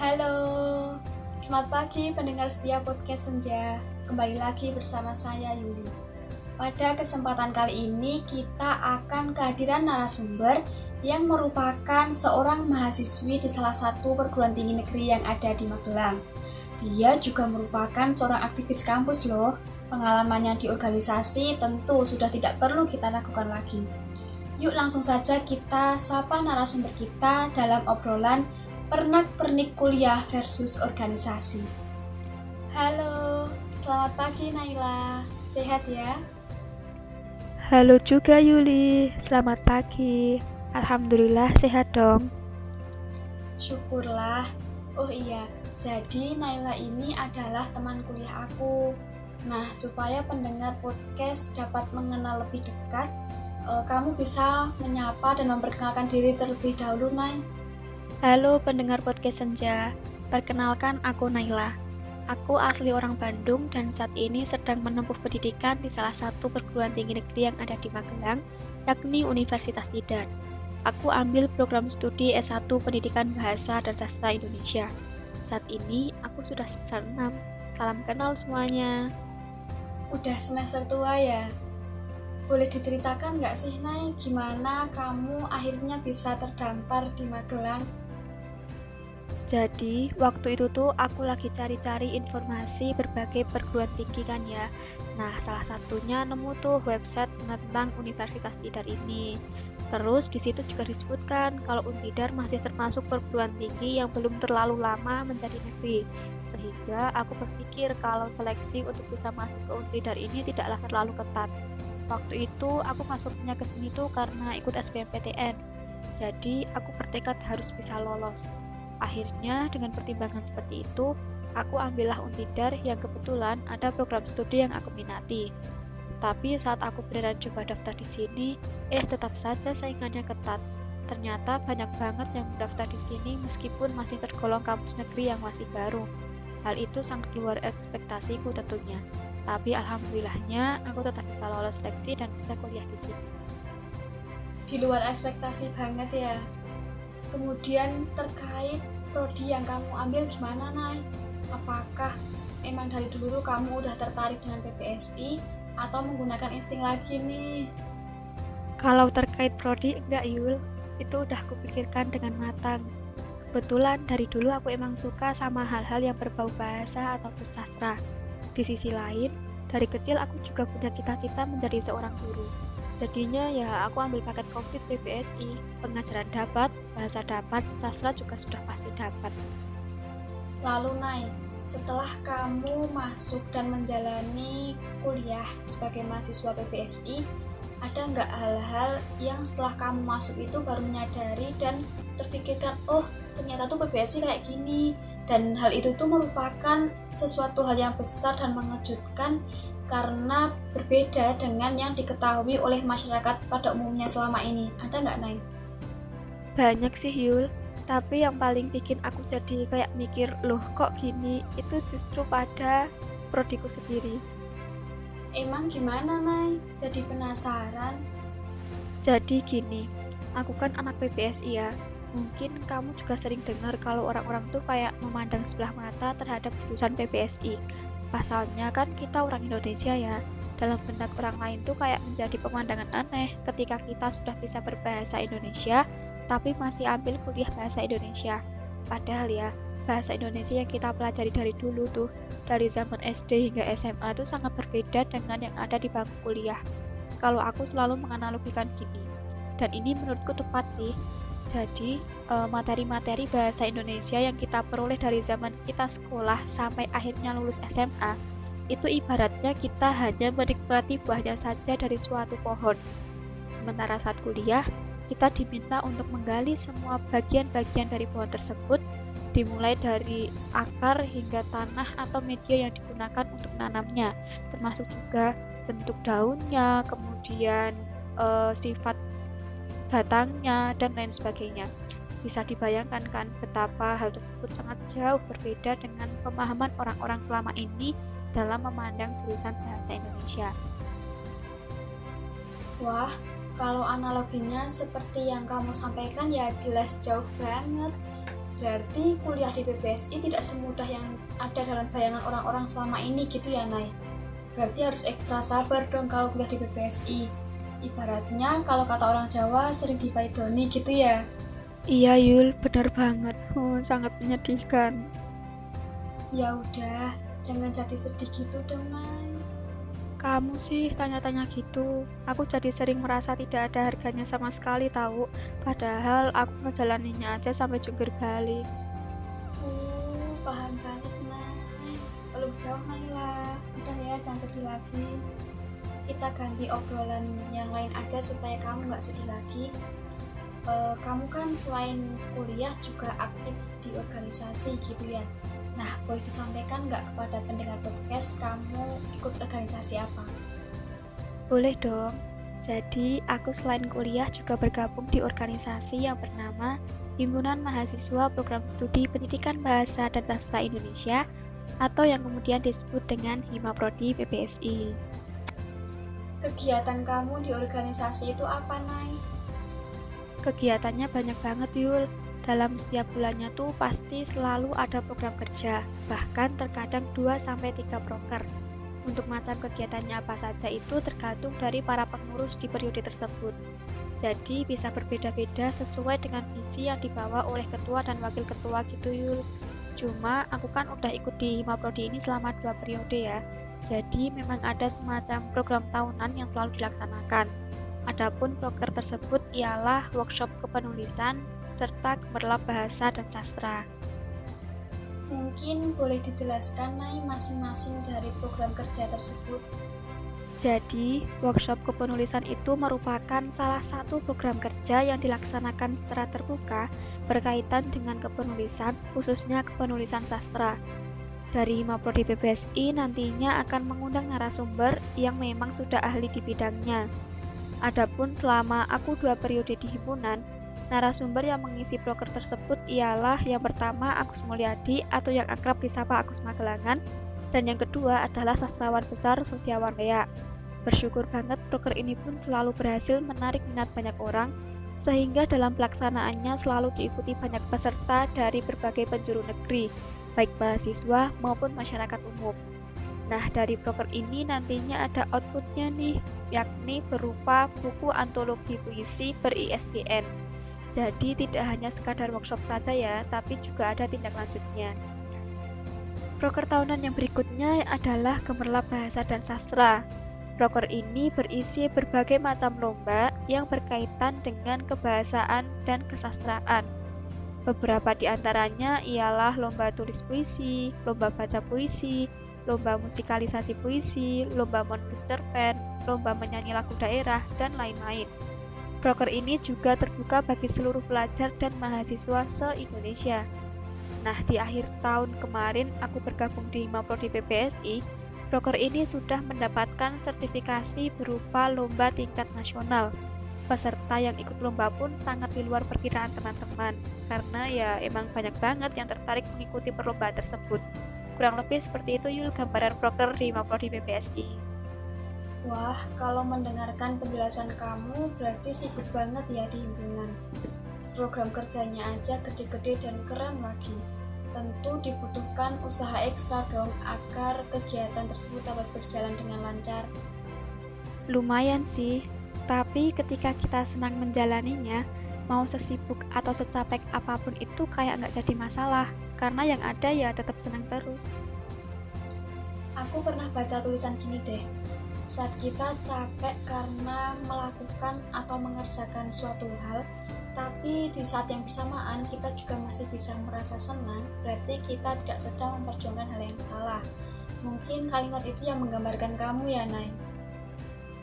Halo, selamat pagi pendengar setia podcast Senja. Kembali lagi bersama saya Yuli. Pada kesempatan kali ini kita akan kehadiran narasumber yang merupakan seorang mahasiswi di salah satu perguruan tinggi negeri yang ada di Magelang. Dia juga merupakan seorang aktivis kampus loh. Pengalamannya di organisasi tentu sudah tidak perlu kita lakukan lagi. Yuk langsung saja kita sapa narasumber kita dalam obrolan pernak-pernik kuliah versus organisasi. Halo, selamat pagi Naila. Sehat ya? Halo juga Yuli, selamat pagi. Alhamdulillah sehat dong. Syukurlah. Oh iya, jadi Naila ini adalah teman kuliah aku. Nah, supaya pendengar podcast dapat mengenal lebih dekat, kamu bisa menyapa dan memperkenalkan diri terlebih dahulu, Nay. Halo pendengar podcast Senja, perkenalkan aku Naila. Aku asli orang Bandung dan saat ini sedang menempuh pendidikan di salah satu perguruan tinggi negeri yang ada di Magelang, yakni Universitas Tidar. Aku ambil program studi S1 Pendidikan Bahasa dan Sastra Indonesia. Saat ini aku sudah semester 6. Salam kenal semuanya. Udah semester tua ya? Boleh diceritakan nggak sih, Nay, gimana kamu akhirnya bisa terdampar di Magelang? Jadi, waktu itu tuh aku lagi cari-cari informasi berbagai perguruan tinggi kan ya. Nah, salah satunya nemu tuh website tentang Universitas Tidar ini. Terus di situ juga disebutkan kalau Untidar masih termasuk perguruan tinggi yang belum terlalu lama menjadi negeri. Sehingga aku berpikir kalau seleksi untuk bisa masuk ke Untidar ini tidaklah terlalu ketat. Waktu itu aku masuknya ke sini tuh karena ikut SBMPTN. Jadi aku bertekad harus bisa lolos. Akhirnya dengan pertimbangan seperti itu, aku ambillah Untidar yang kebetulan ada program studi yang aku minati. Tapi saat aku beneran coba daftar di sini, tetap saja saingannya ketat. Ternyata banyak banget yang mendaftar di sini meskipun masih tergolong kampus negeri yang masih baru. Hal itu sangat luar ekspektasiku tentunya. Tapi alhamdulillahnya aku tetap bisa lolos seleksi dan bisa kuliah di sini. Di luar ekspektasi banget ya. Kemudian terkait prodi yang kamu ambil gimana, Nay? Apakah emang dari dulu kamu udah tertarik dengan PPSI atau menggunakan insting lagi nih? Kalau terkait prodi, enggak Yul, itu udah kupikirkan dengan matang. Kebetulan dari dulu aku emang suka sama hal-hal yang berbau bahasa ataupun sastra. Di sisi lain, dari kecil aku juga punya cita-cita menjadi seorang guru. Jadinya ya aku ambil paket komplit PPSI, pengajaran dapat, bahasa dapat, sastra juga sudah pasti dapat. Lalu, Nay, setelah kamu masuk dan menjalani kuliah sebagai mahasiswa PPSI, ada nggak hal-hal yang setelah kamu masuk itu baru menyadari dan terpikirkan, oh ternyata tuh PPSI kayak gini, dan hal itu tuh merupakan sesuatu hal yang besar dan mengejutkan karena berbeda dengan yang diketahui oleh masyarakat pada umumnya selama ini. Ada nggak, Nay? Banyak sih Yul, tapi yang paling bikin aku jadi kayak mikir, loh kok gini, itu justru pada prodiku sendiri. Emang gimana, Nay? Jadi penasaran. Jadi gini, aku kan anak PPSI ya. Mungkin kamu juga sering dengar kalau orang-orang tuh kayak memandang sebelah mata terhadap jurusan PPSI. Pasalnya kan kita orang Indonesia ya. Dalam benak orang lain tuh kayak menjadi pemandangan aneh ketika kita sudah bisa berbahasa Indonesia, tapi masih ambil kuliah bahasa Indonesia. Padahal ya, bahasa Indonesia yang kita pelajari dari dulu tuh, dari zaman SD hingga SMA tuh sangat berbeda dengan yang ada di bangku kuliah. Kalau aku selalu menganalogikan gini, dan ini menurutku tepat sih. Jadi, materi-materi bahasa Indonesia yang kita peroleh dari zaman kita sekolah sampai akhirnya lulus SMA, itu ibaratnya kita hanya menikmati buahnya saja dari suatu pohon. Sementara saat kuliah, kita diminta untuk menggali semua bagian-bagian dari pohon tersebut, dimulai dari akar hingga tanah atau media yang digunakan untuk menanamnya, termasuk juga bentuk daunnya, kemudian sifat batangnya, dan lain sebagainya. Bisa dibayangkan kan betapa hal tersebut sangat jauh berbeda dengan pemahaman orang-orang selama ini dalam memandang jurusan bahasa Indonesia. Wah, kalau analoginya seperti yang kamu sampaikan ya jelas jauh banget. Berarti kuliah di PPSI tidak semudah yang ada dalam bayangan orang-orang selama ini gitu ya, Nay? Berarti harus ekstra sabar dong kalau kuliah di PPSI. Ibaratnya kalau kata orang Jawa sering dipaidoni gitu ya. Iya Yul, benar banget. Sangat menyedihkan. Ya udah, jangan jadi sedih gitu dong, Nay. Kamu sih tanya-tanya gitu. Aku jadi sering merasa tidak ada harganya sama sekali tahu. Padahal aku ngejalaninnya aja sampai jungkir balik. Paham banget, Nay. Peluk jauh, Nay lah. Udah ya, jangan sedih lagi. Kita ganti obrolan yang lain aja supaya kamu nggak sedih lagi. Kamu kan selain kuliah juga aktif di organisasi gitu ya. Nah, boleh disampaikan nggak kepada pendengar podcast kamu ikut organisasi apa? Boleh dong. Jadi, aku selain kuliah juga bergabung di organisasi yang bernama Himpunan Mahasiswa Program Studi Pendidikan Bahasa dan Sastra Indonesia atau yang kemudian disebut dengan Himaprodi PPSI. Kegiatan kamu di organisasi itu apa, Nay? Kegiatannya banyak banget Yul. Dalam setiap bulannya tuh pasti selalu ada program kerja, bahkan terkadang 2-3 proker. Untuk macam kegiatannya apa saja itu tergantung dari para pengurus di periode tersebut. Jadi bisa berbeda-beda sesuai dengan visi yang dibawa oleh ketua dan wakil ketua gitu Yul. Cuma aku kan udah ikut di Himaprodi ini selama 2 periode ya. Jadi memang ada semacam program tahunan yang selalu dilaksanakan. Adapun proker tersebut ialah workshop kepenulisan serta gemerlap bahasa dan sastra. Mungkin boleh dijelaskan, Nay, masing-masing dari program kerja tersebut. Jadi, workshop kepenulisan itu merupakan salah satu program kerja yang dilaksanakan secara terbuka berkaitan dengan kepenulisan, khususnya kepenulisan sastra. Dari Himaprodi PPSI nantinya akan mengundang narasumber yang memang sudah ahli di bidangnya. Adapun selama aku 2 periode di himpunan, narasumber yang mengisi proker tersebut ialah yang pertama Agus Mulyadi atau yang akrab disapa Agus Magelangan, dan yang kedua adalah sastrawan besar Sosiawan Lea. Bersyukur banget proker ini pun selalu berhasil menarik minat banyak orang, sehingga dalam pelaksanaannya selalu diikuti banyak peserta dari berbagai penjuru negeri, baik mahasiswa maupun masyarakat umum. Nah, dari proker ini nantinya ada outputnya nih, yakni berupa buku antologi puisi ber-ISBN. Jadi tidak hanya sekadar workshop saja ya, tapi juga ada tindak lanjutnya. Proker tahunan yang berikutnya adalah Gemerlap Bahasa dan Sastra. Proker ini berisi berbagai macam lomba yang berkaitan dengan kebahasaan dan kesastraan. Beberapa di antaranya ialah lomba tulis puisi, lomba baca puisi, lomba musikalisasi puisi, lomba menulis cerpen, lomba menyanyi lagu daerah, dan lain-lain. Proker ini juga terbuka bagi seluruh pelajar dan mahasiswa se-Indonesia. Nah, di akhir tahun kemarin aku bergabung di Himaprodi PPSI, proker ini sudah mendapatkan sertifikasi berupa lomba tingkat nasional. Peserta yang ikut lomba pun sangat di luar perkiraan teman-teman, karena ya emang banyak banget yang tertarik mengikuti perlombaan tersebut. Kurang lebih seperti itu Yul gambaran proker di Himaprodi PPSI. Wah, kalau mendengarkan penjelasan kamu berarti sibuk banget ya di himpunan. Program kerjanya aja gede-gede dan keren lagi. Tentu dibutuhkan usaha ekstra dong agar kegiatan tersebut dapat berjalan dengan lancar. Lumayan sih, tapi ketika kita senang menjalaninya, mau sesibuk atau secapek apapun itu kayak nggak jadi masalah, karena yang ada ya tetap senang terus. Aku pernah baca tulisan gini deh, saat kita capek karena melakukan atau mengerjakan suatu hal, tapi di saat yang bersamaan kita juga masih bisa merasa senang, berarti kita tidak sedang memperjuangkan hal yang salah. Mungkin kalimat itu yang menggambarkan kamu ya, Nay.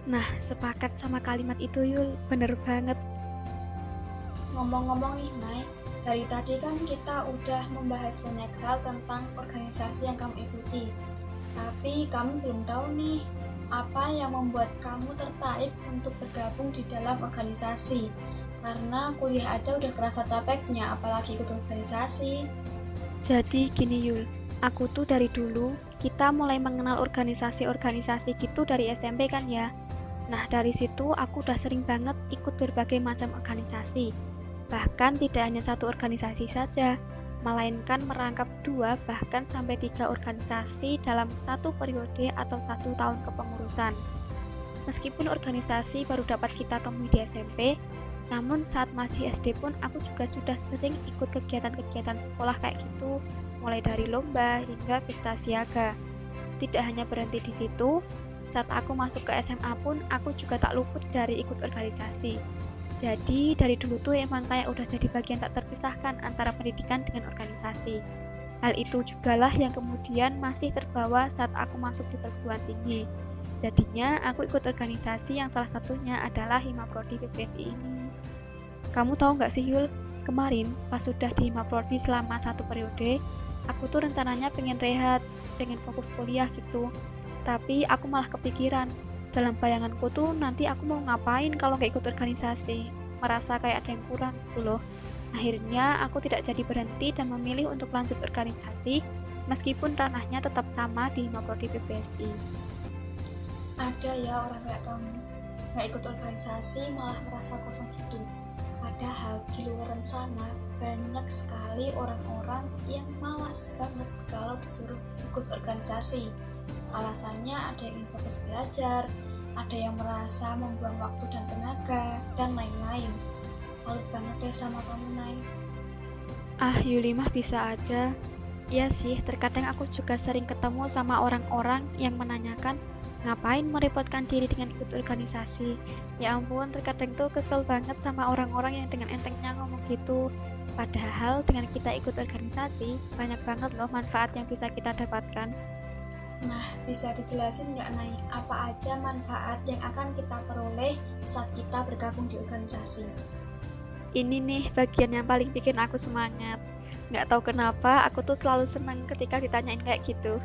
Nah, sepakat sama kalimat itu Yul, bener banget. Ngomong-ngomong nih, Nay, dari tadi kan kita udah membahas banyak hal tentang organisasi yang kamu ikuti. Tapi kamu belum tahu nih, apa yang membuat kamu tertarik untuk bergabung di dalam organisasi. Karena kuliah aja udah kerasa capeknya, apalagi ikut organisasi. Jadi gini Yul, aku tuh dari dulu, kita mulai mengenal organisasi-organisasi gitu dari SMP kan ya. Nah dari situ aku udah sering banget ikut berbagai macam organisasi. Bahkan tidak hanya satu organisasi saja. melainkan merangkap 2 bahkan sampai 3 organisasi dalam satu periode atau 1 tahun kepengurusan. Meskipun organisasi baru dapat kita temui di SMP, namun saat masih SD pun aku juga sudah sering ikut kegiatan-kegiatan sekolah kayak gitu, mulai dari lomba hingga pesta siaga. Tidak hanya berhenti di situ, saat aku masuk ke SMA pun aku juga tak luput dari ikut organisasi. Jadi dari dulu tuh emang kayak udah jadi bagian tak terpisahkan antara pendidikan dengan organisasi. Hal itu jugalah yang kemudian masih terbawa saat aku masuk di perguruan tinggi. Jadinya aku ikut organisasi yang salah satunya adalah Hima-Prodi PPSI ini. Kamu tahu nggak sih Yul, kemarin pas sudah di Hima-Prodi selama 1 periode, aku tuh rencananya pengen rehat, pengen fokus kuliah gitu. Tapi aku malah kepikiran, dalam bayanganku tuh nanti aku mau ngapain kalau nggak ikut organisasi, merasa kayak ada yang kurang gitu loh. Akhirnya aku tidak jadi berhenti dan memilih untuk lanjut organisasi, meskipun ranahnya tetap sama di Hima-Prodi PPSI. Ada ya orang kayak kamu, nggak ikut organisasi malah merasa kosong gitu. Padahal di luar sana banyak sekali orang-orang yang malas banget kalau disuruh ikut organisasi. Alasannya ada yang ingin fokus belajar, ada yang merasa membuang waktu dan tenaga, dan lain-lain. Salut banget deh sama kamu, Nay. Yuli mah bisa aja. Iya sih, terkadang aku juga sering ketemu sama orang-orang yang menanyakan ngapain merepotkan diri dengan ikut organisasi. Ya ampun, terkadang tuh kesel banget sama orang-orang yang dengan entengnya ngomong gitu. Padahal dengan kita ikut organisasi, banyak banget loh manfaat yang bisa kita dapatkan. Nah, bisa dijelasin nggak, Nay, apa aja manfaat yang akan kita peroleh saat kita bergabung di organisasi? Ini nih bagian yang paling bikin aku semangat. Nggak tahu kenapa, aku tuh selalu senang ketika ditanyain kayak gitu.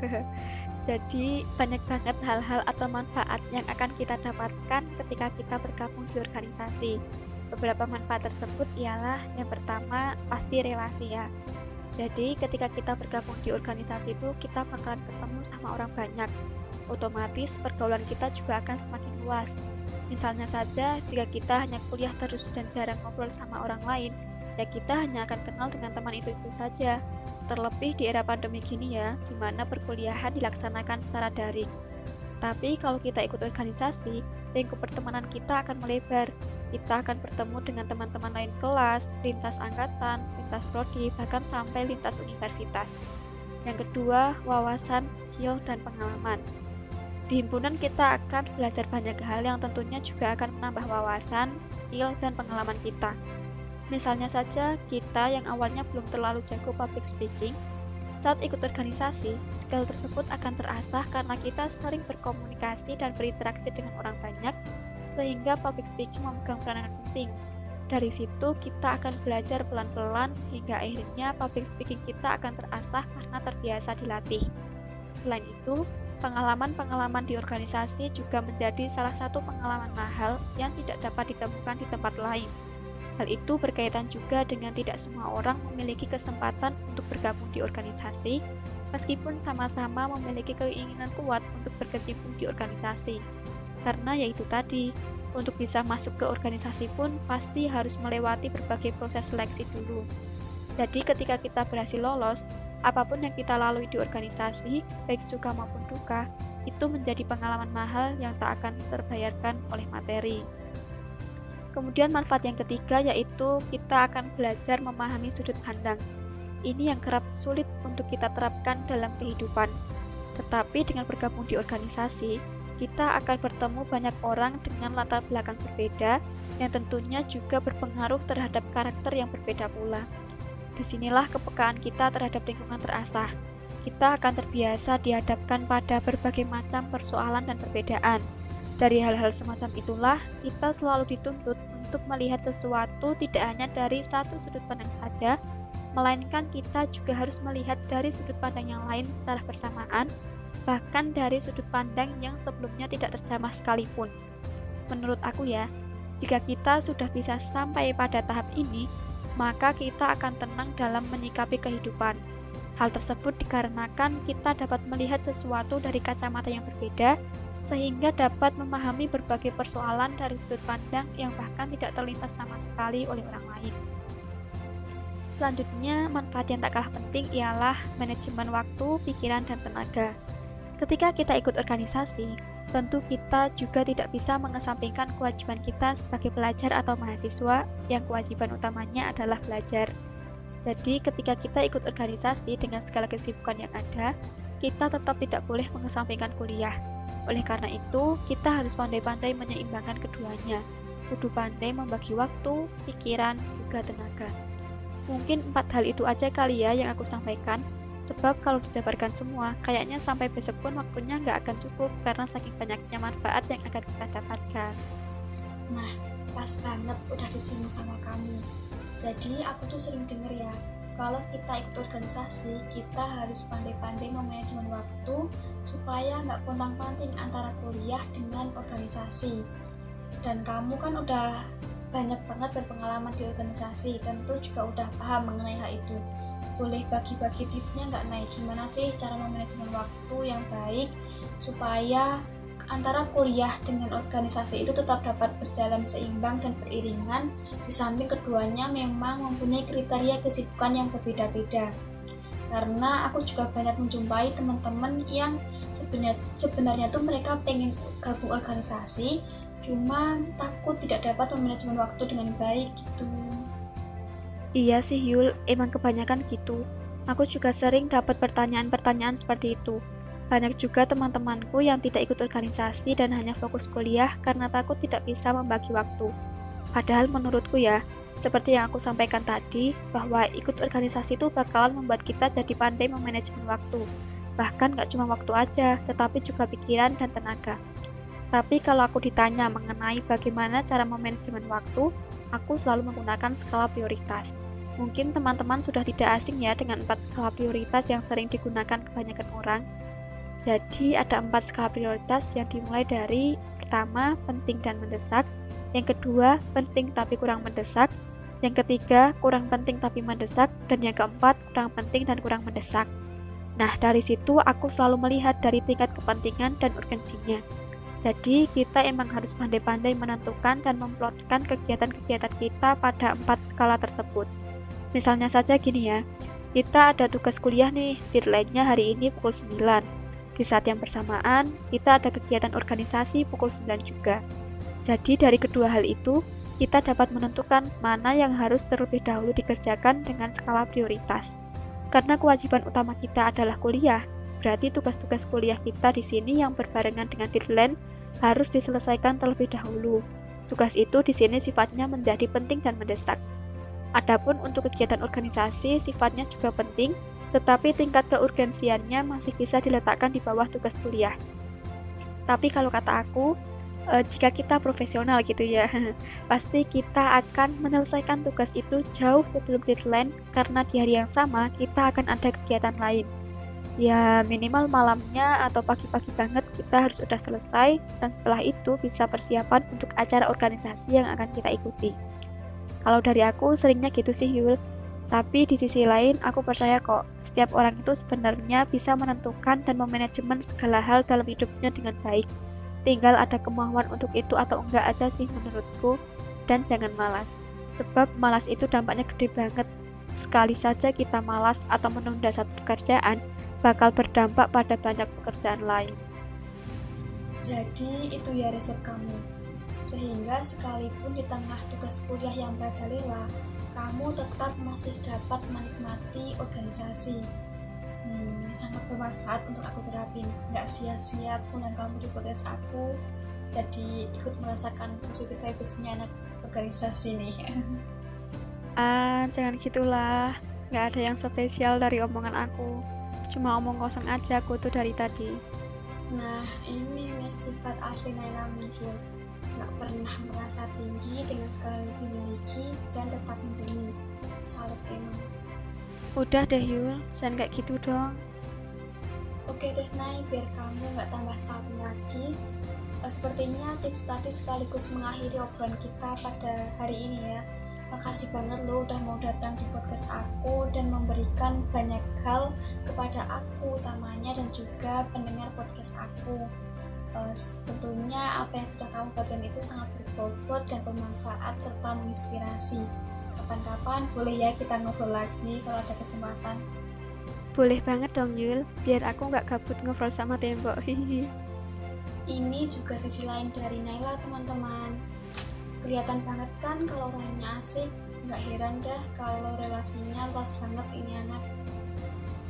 Jadi, banyak banget hal-hal atau manfaat yang akan kita dapatkan ketika kita bergabung di organisasi. Beberapa manfaat tersebut ialah, yang pertama, pasti relasi ya. Jadi ketika kita bergabung di organisasi itu kita bakalan ketemu sama orang banyak. Otomatis pergaulan kita juga akan semakin luas. Misalnya saja jika kita hanya kuliah terus dan jarang ngobrol sama orang lain, ya kita hanya akan kenal dengan teman itu-itu saja. Terlebih di era pandemi gini ya, di mana perkuliahan dilaksanakan secara daring. Tapi kalau kita ikut organisasi, lingkup pertemanan kita akan melebar. Kita akan bertemu dengan teman-teman lain kelas, lintas angkatan, lintas prodi, bahkan sampai lintas universitas. Yang kedua, wawasan, skill, dan pengalaman. Di himpunan kita akan belajar banyak hal yang tentunya juga akan menambah wawasan, skill, dan pengalaman kita. Misalnya saja, kita yang awalnya belum terlalu jago public speaking, saat ikut organisasi, skill tersebut akan terasah karena kita sering berkomunikasi dan berinteraksi dengan orang banyak, sehingga public speaking memegang peranan penting. Dari situ kita akan belajar pelan-pelan hingga akhirnya public speaking kita akan terasah karena terbiasa dilatih. Selain itu, pengalaman-pengalaman di organisasi juga menjadi salah satu pengalaman mahal yang tidak dapat ditemukan di tempat lain. Hal itu berkaitan juga dengan tidak semua orang memiliki kesempatan untuk bergabung di organisasi, meskipun sama-sama memiliki keinginan kuat untuk berkecimpung di organisasi. Karena yaitu tadi, untuk bisa masuk ke organisasi pun pasti harus melewati berbagai proses seleksi dulu. Jadi ketika kita berhasil lolos, apapun yang kita lalui di organisasi, baik suka maupun duka, itu menjadi pengalaman mahal yang tak akan terbayarkan oleh materi. Kemudian manfaat yang ketiga yaitu kita akan belajar memahami sudut pandang. Ini yang kerap sulit untuk kita terapkan dalam kehidupan. Tetapi dengan bergabung di organisasi, kita akan bertemu banyak orang dengan latar belakang berbeda yang tentunya juga berpengaruh terhadap karakter yang berbeda pula. Disinilah kepekaan kita terhadap lingkungan terasah. Kita akan terbiasa dihadapkan pada berbagai macam persoalan dan perbedaan. Dari hal-hal semacam itulah, kita selalu dituntut untuk melihat sesuatu tidak hanya dari satu sudut pandang saja, melainkan kita juga harus melihat dari sudut pandang yang lain secara bersamaan, bahkan dari sudut pandang yang sebelumnya tidak terjamah sekalipun. Menurut aku ya, jika kita sudah bisa sampai pada tahap ini, maka kita akan tenang dalam menyikapi kehidupan. Hal tersebut dikarenakan kita dapat melihat sesuatu dari kacamata yang berbeda, sehingga dapat memahami berbagai persoalan dari sudut pandang yang bahkan tidak terlintas sama sekali oleh orang lain. Selanjutnya, manfaat yang tak kalah penting ialah manajemen waktu, pikiran, dan tenaga. Ketika kita ikut organisasi, tentu kita juga tidak bisa mengesampingkan kewajiban kita sebagai pelajar atau mahasiswa yang kewajiban utamanya adalah belajar. Jadi, ketika kita ikut organisasi dengan segala kesibukan yang ada, kita tetap tidak boleh mengesampingkan kuliah. Oleh karena itu, kita harus pandai-pandai menyeimbangkan keduanya. Kudu pandai membagi waktu, pikiran, juga tenaga. Mungkin 4 hal itu aja kali ya yang aku sampaikan, sebab kalau dijabarkan semua, kayaknya sampai besok pun waktunya nggak akan cukup karena saking banyaknya manfaat yang akan kita dapatkan. Nah, pas banget udah disinggung sama kamu. Jadi aku tuh sering denger ya, kalau kita ikut organisasi, kita harus pandai-pandai memanajemen waktu supaya nggak pontang-panting antara kuliah dengan organisasi. Dan kamu kan udah banyak banget berpengalaman di organisasi, tentu juga udah paham mengenai hal itu. Boleh bagi-bagi tipsnya nggak, Nay? Gimana sih cara memanajemen waktu yang baik supaya antara kuliah dengan organisasi itu tetap dapat berjalan seimbang dan beriringan, di samping keduanya memang mempunyai kriteria kesibukan yang berbeda-beda. Karena aku juga banyak menjumpai teman-teman yang sebenarnya tuh mereka pengen gabung organisasi, cuma takut tidak dapat memanajemen waktu dengan baik gitu. Iya sih Yul, emang kebanyakan gitu. Aku juga sering dapat pertanyaan-pertanyaan seperti itu. Banyak juga teman-temanku yang tidak ikut organisasi dan hanya fokus kuliah karena takut tidak bisa membagi waktu. Padahal menurutku ya, seperti yang aku sampaikan tadi, bahwa ikut organisasi itu bakalan membuat kita jadi pandai memanajemen waktu. Bahkan gak cuma waktu aja, tetapi juga pikiran dan tenaga. Tapi kalau aku ditanya mengenai bagaimana cara memanajemen waktu, aku selalu menggunakan skala prioritas. Mungkin teman-teman sudah tidak asing ya dengan 4 skala prioritas yang sering digunakan kebanyakan orang. Jadi ada 4 skala prioritas yang dimulai dari pertama, penting dan mendesak, yang kedua, penting tapi kurang mendesak, yang ketiga, kurang penting tapi mendesak, dan yang keempat, kurang penting dan kurang mendesak. Nah, dari situ aku selalu melihat dari tingkat kepentingan dan urgensinya. Jadi, kita emang harus pandai-pandai menentukan dan memplotkan kegiatan-kegiatan kita pada 4 skala tersebut. Misalnya saja gini ya, kita ada tugas kuliah nih, deadline-nya hari ini pukul 9. Di saat yang bersamaan, kita ada kegiatan organisasi pukul 9 juga. Jadi, dari kedua hal itu, kita dapat menentukan mana yang harus terlebih dahulu dikerjakan dengan skala prioritas. Karena kewajiban utama kita adalah kuliah, berarti tugas-tugas kuliah kita di sini yang berbarengan dengan deadline harus diselesaikan terlebih dahulu. Tugas itu di sini sifatnya menjadi penting dan mendesak. Adapun untuk kegiatan organisasi sifatnya juga penting, tetapi tingkat keurgensiannya masih bisa diletakkan di bawah tugas kuliah. Tapi kalau kata aku, jika kita profesional gitu ya, pasti kita akan menyelesaikan tugas itu jauh sebelum deadline karena di hari yang sama kita akan ada kegiatan lain. Ya minimal malamnya atau pagi-pagi banget kita harus sudah selesai dan setelah itu bisa persiapan untuk acara organisasi yang akan kita ikuti. Kalau dari aku seringnya gitu sih Yul, tapi di sisi lain aku percaya kok setiap orang itu sebenarnya bisa menentukan dan memanajemen segala hal dalam hidupnya dengan baik. Tinggal ada kemauan untuk itu atau enggak aja sih menurutku, dan jangan malas, sebab malas itu dampaknya gede banget. Sekali saja kita malas atau menunda satu pekerjaan, bakal berdampak pada banyak pekerjaan lain. Jadi itu ya resep kamu. Sehingga sekalipun di tengah tugas kuliah yang merajalela, kamu tetap masih dapat menikmati organisasi. Sangat bermanfaat untuk aku terapin. Gak sia-sia aku dan kamu di podcast aku, jadi ikut merasakan positive vibes-nya anak organisasi nih. Jangan gitulah, gak ada yang spesial dari omongan aku. Cuma omong kosong aja aku tuh dari tadi. Nah, ini nih sifat asli Naila muncul. Gak pernah merasa tinggi dengan segala yang dimiliki dan tetap mumpuni. Salut emang. Udah deh Yul, jangan kayak gitu dong. Oke deh Nay, biar kamu gak tambah salting lagi. Sepertinya tips tadi sekaligus mengakhiri obrolan kita pada hari ini ya. Makasih banget lo udah mau datang di podcast aku dan memberikan banyak hal kepada aku utamanya dan juga pendengar podcast aku. Tentunya apa yang sudah kamu bagikan itu sangat berbobot dan bermanfaat serta menginspirasi. Kapan-kapan boleh ya kita ngobrol lagi kalau ada kesempatan. Boleh banget dong Yul, biar aku nggak gabut ngobrol sama tembok. Hihi. Ini juga sisi lain dari Naila teman-teman. Kelihatan banget kan kalau orangnya asik. Nggak heran dah kalau relasinya luas banget ini anak.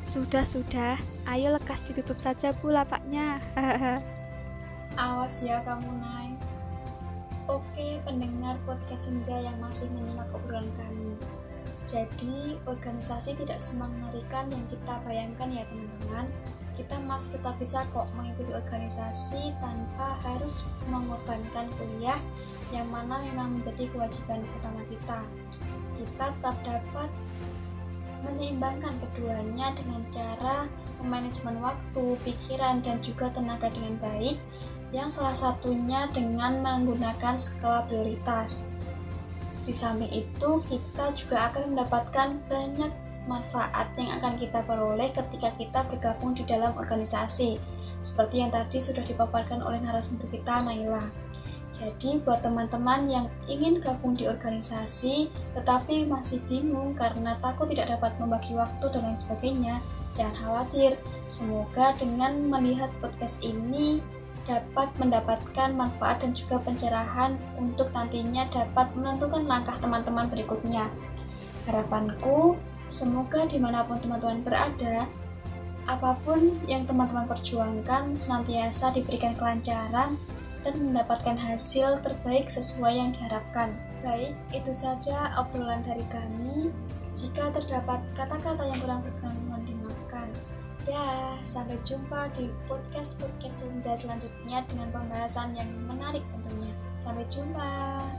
Sudah, ayo lekas ditutup saja Bu lapaknya. Hahaha. Awas ya kamu, Nay. Oke, pendengar podcast Senja yang masih menyimak obrolan kami. Jadi, organisasi tidak semengerikan yang kita bayangkan ya teman-teman. Kita masih tetap bisa kok mengikuti organisasi tanpa harus mengorbankan kuliah yang mana memang menjadi kewajiban utama kita. Kita tetap dapat menyeimbangkan keduanya dengan cara memanajemen waktu, pikiran, dan juga tenaga dengan baik, yang salah satunya dengan menggunakan skala prioritas. Di samping itu, kita juga akan mendapatkan banyak manfaat yang akan kita peroleh ketika kita bergabung di dalam organisasi, seperti yang tadi sudah dipaparkan oleh narasumber kita, Naila. Jadi, buat teman-teman yang ingin gabung di organisasi, tetapi masih bingung karena takut tidak dapat membagi waktu dan lain sebagainya, jangan khawatir. Semoga dengan melihat podcast ini dapat mendapatkan manfaat dan juga pencerahan untuk nantinya dapat menentukan langkah teman-teman berikutnya. Harapanku, semoga dimanapun teman-teman berada, apapun yang teman-teman perjuangkan senantiasa diberikan kelancaran dan mendapatkan hasil terbaik sesuai yang diharapkan. Baik, itu saja obrolan dari kami. Jika terdapat kata-kata yang kurang berkenan, mohon dimaafkan. Sampai jumpa di podcast Senja selanjutnya dengan pembahasan yang menarik tentunya. Sampai jumpa.